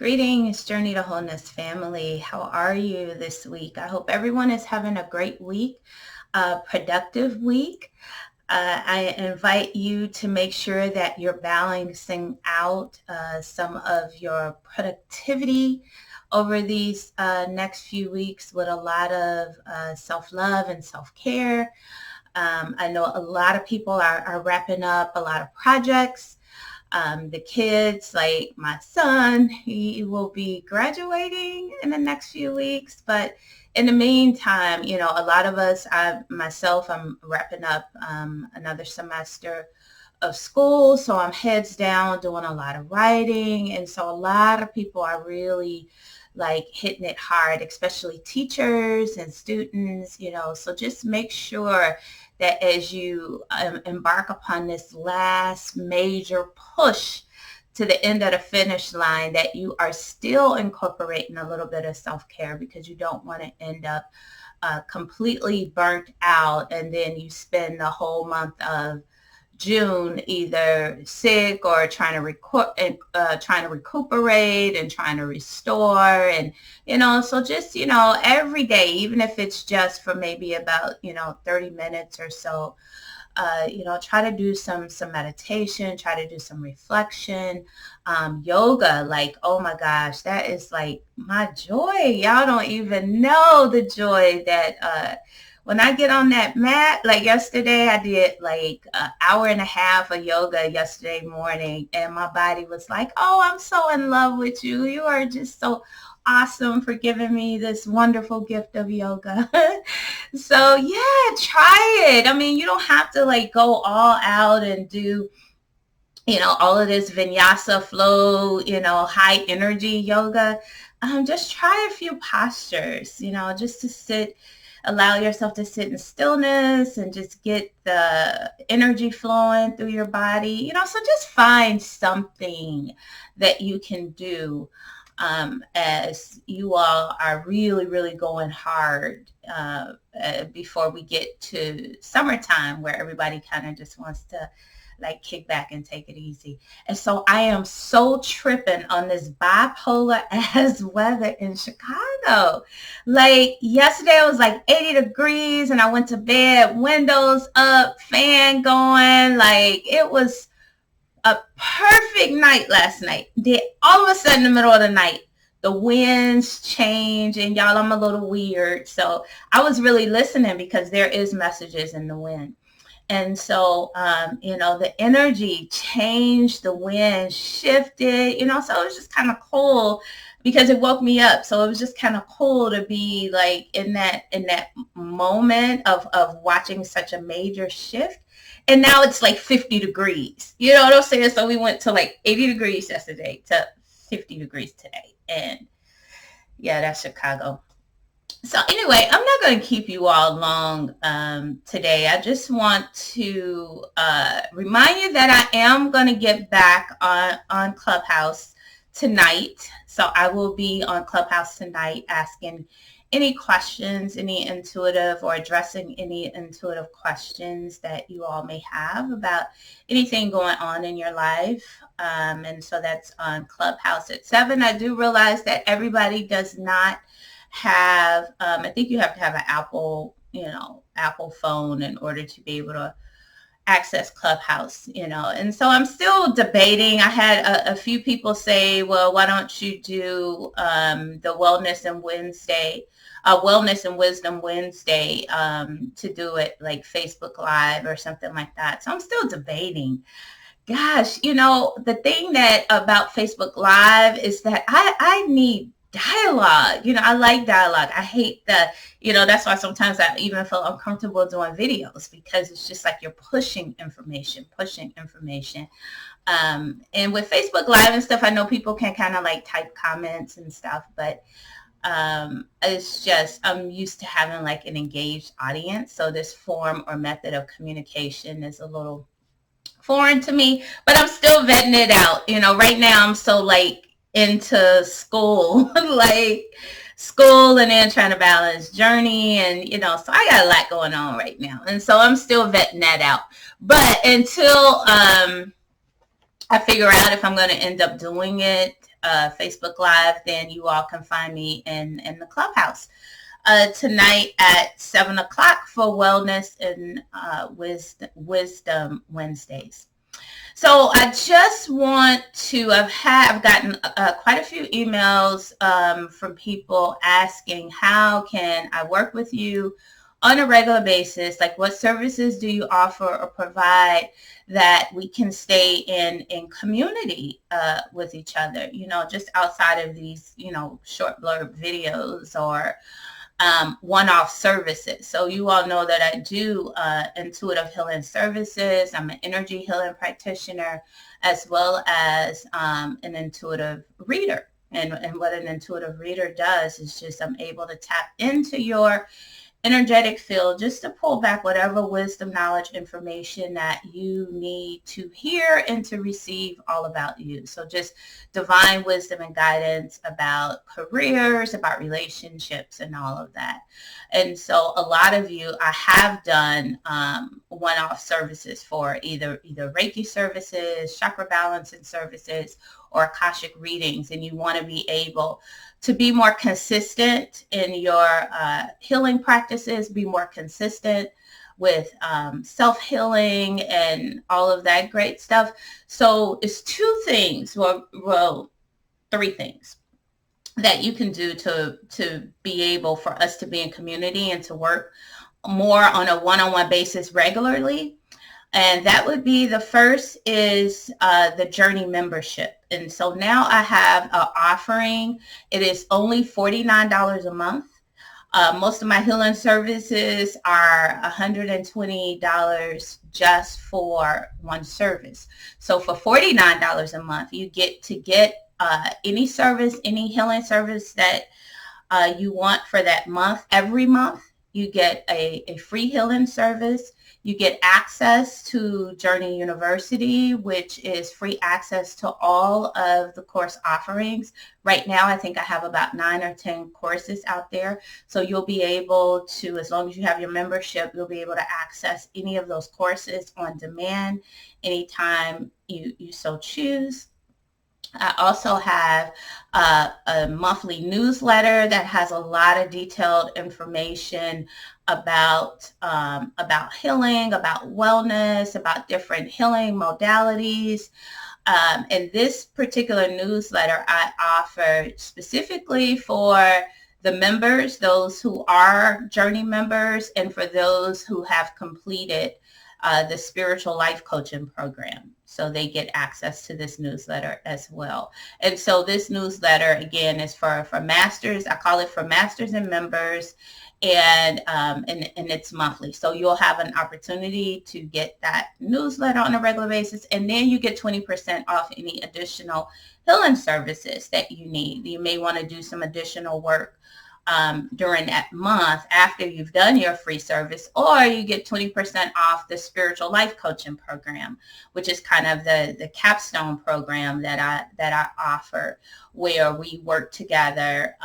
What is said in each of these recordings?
Greetings, Journey to Wholeness family. How are you this week? I hope everyone is having a great week, a productive week. I invite you to make sure that you're balancing out some of your productivity over these next few weeks with a lot of self-love and self-care. I know a lot of people are wrapping up a lot of projects. The kids, like my son, he will be graduating in the next few weeks. But in the meantime, a lot of us, I'm wrapping up another semester of school. So I'm heads down doing a lot of writing. And so a lot of people are really like hitting it hard, especially teachers and students, so just make sure that as you embark upon this last major push to the end of the finish line, that you are still incorporating a little bit of self-care, because you don't want to end up completely burnt out and then you spend the whole month of June either sick or trying to recuperate and trying to restore. And so just every day, even if it's just for maybe about 30 minutes or so, try to do some meditation, try to do some reflection. Yoga, like, oh my gosh, that is like my joy. Y'all don't even know the joy that when I get on that mat. Like yesterday, I did like an hour and a half of yoga yesterday morning, and my body was like, oh, I'm so in love with you. You are just so awesome for giving me this wonderful gift of yoga. So yeah, try it. I mean, you don't have to like go all out and do all of this vinyasa flow, high energy yoga. Just try a few postures, just to sit, allow yourself to sit in stillness and just get the energy flowing through your body, so just find something that you can do as you all are really, really going hard before we get to summertime, where everybody kind of just wants to like kick back and take it easy. And so I am so tripping on this bipolar ass weather in Chicago. Like yesterday it was like 80 degrees and I went to bed, windows up, fan going. Like it was a perfect night last night. Then all of a sudden in the middle of the night, the winds change, and y'all, I'm a little weird. So I was really listening because there is messages in the wind. And so, the energy changed, the wind shifted, so it was just kind of cool because it woke me up. So it was just kind of cool to be like in that moment of watching such a major shift. And now it's like 50 degrees, you know what I'm saying? So we went to like 80 degrees yesterday to 50 degrees today. And yeah, that's Chicago. So anyway, I'm not going to keep you all long today. I just want to remind you that I am going to get back on Clubhouse tonight. So I will be on Clubhouse tonight asking any questions, any intuitive or addressing any intuitive questions that you all may have about anything going on in your life. And so that's on Clubhouse at 7. I do realize that everybody does not have, I think you have to have an Apple phone in order to be able to access Clubhouse, and so I'm still debating. I had a few people say, well, why don't you do the Wellness and Wisdom Wednesday to do it like Facebook Live or something like that. So I'm still debating. Gosh, the thing that about Facebook Live is that I need dialogue. I like dialogue. I hate that's why sometimes I even feel uncomfortable doing videos, because it's just like you're pushing information. And with Facebook Live and stuff, I know people can kind of like type comments and stuff, but it's just, I'm used to having like an engaged audience. So this form or method of communication is a little foreign to me, but I'm still vetting it out. Right now I'm so like into school, like school, and then trying to balance journey, and so I got a lot going on right now, and so I'm still vetting that out. But until I figure out if I'm going to end up doing it Facebook Live, then you all can find me in the Clubhouse. Tonight at 7 o'clock for Wellness and Wisdom Wednesdays. So I just want to, I've gotten quite a few emails from people asking, how can I work with you on a regular basis? Like, what services do you offer or provide that we can stay in community with each other, just outside of these, short blurb videos or one-off services. So you all know that I do intuitive healing services. I'm an energy healing practitioner as well as an intuitive reader. And what an intuitive reader does is just I'm able to tap into your energetic field just to pull back whatever wisdom, knowledge, information that you need to hear and to receive all about you. So just divine wisdom and guidance about careers, about relationships, and all of that. And so a lot of you, I have done one-off services for either Reiki services, chakra balancing services, or Akashic readings, and you want to be able to be more consistent in your healing practices, be more consistent with self-healing and all of that great stuff. So it's two things, well, three things that you can do to be able for us to be in community and to work more on a one-on-one basis regularly. And that would be, the first is the Journey membership. And so now I have an offering. It is only $49 a month. Most of my healing services are $120 just for one service. So for $49 a month, you get any service, any healing service that you want for that month. Every month, you get a free healing service. You get access to Journey University, which is free access to all of the course offerings. Right now, I think I have about 9 or 10 courses out there. So you'll be able to, as long as you have your membership, you'll be able to access any of those courses on demand anytime you so choose. I also have a monthly newsletter that has a lot of detailed information about healing, about wellness, about different healing modalities. And this particular newsletter I offer specifically for the members, those who are Journey members, and for those who have completed the spiritual life coaching program. So they get access to this newsletter as well. And so this newsletter, again, is for masters. I call it for masters and members, and it's monthly. So you'll have an opportunity to get that newsletter on a regular basis, and then you get 20% off any additional healing services that you need. You may want to do some additional work during that month after you've done your free service, or you get 20% off the spiritual life coaching program, which is kind of the capstone program that I offer, where we work together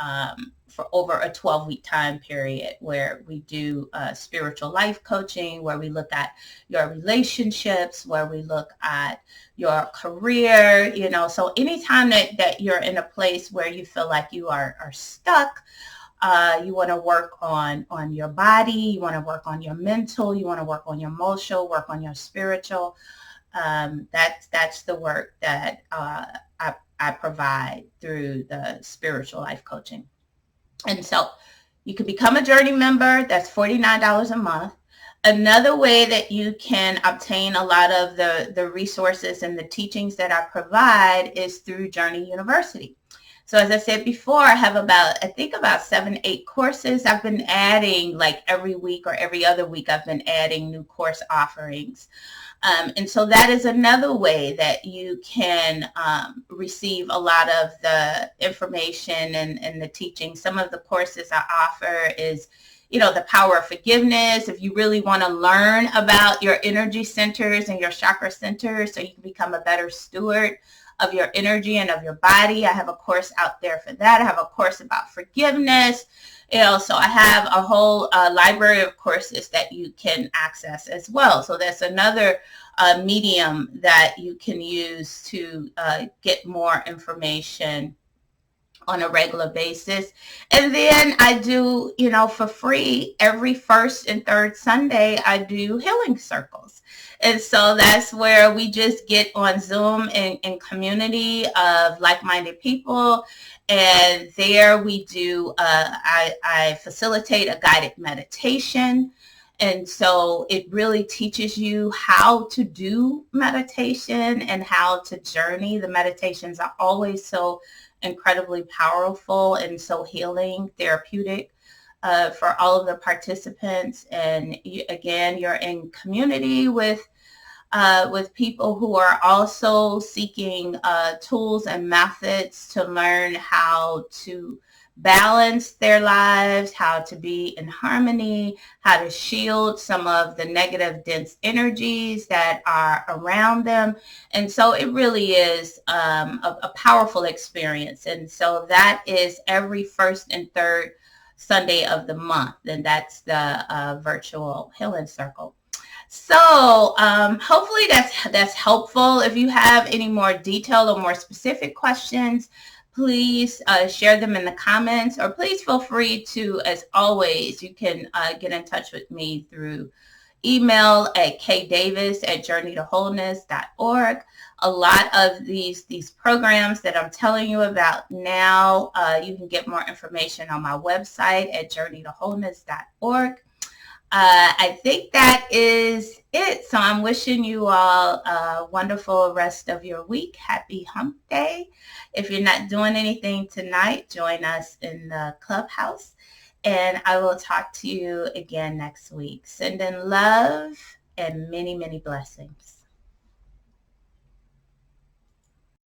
for over a 12-week time period, where we do spiritual life coaching, where we look at your relationships, where we look at your career, so anytime that you're in a place where you feel like you are stuck, you want to work on your body, you want to work on your mental, you want to work on your emotional, work on your spiritual. That's the work that I provide through the spiritual life coaching. And so you can become a Journey member. That's $49 a month. Another way that you can obtain a lot of the resources and the teachings that I provide is through Journey University. So as I said before, I have about 7, 8 courses. I've been adding, like every week or every other week, I've been adding new course offerings. And so that is another way that you can receive a lot of the information and the teaching. Some of the courses I offer is, the power of forgiveness. If you really want to learn about your energy centers and your chakra centers so you can become a better steward of your energy and of your body, I have a course out there for that. I have a course about forgiveness. So I have a whole library of courses that you can access as well. So that's another medium that you can use to get more information on a regular basis. And then I do, for free every first and third Sunday, I do healing circles. And so that's where we just get on Zoom in community of like-minded people. And there we do, I facilitate a guided meditation. And so it really teaches you how to do meditation and how to journey. The meditations are always so incredibly powerful and so healing, therapeutic for all of the participants. And again, you're in community with people who are also seeking tools and methods to learn how to balance their lives, how to be in harmony, how to shield some of the negative, dense energies that are around them. And so it really is a powerful experience. And so that is every first and third Sunday of the month. And that's the virtual healing circle. So hopefully that's helpful. If you have any more detailed or more specific questions, please share them in the comments, or please feel free to, as always, you can get in touch with me through email at kdavis@journeytowholeness.org. A lot of these programs that I'm telling you about now, you can get more information on my website at journeytowholeness.org. I think that is it. So I'm wishing you all a wonderful rest of your week. Happy Hump Day. If you're not doing anything tonight, join us in the Clubhouse. And I will talk to you again next week. Sending love and many, many blessings.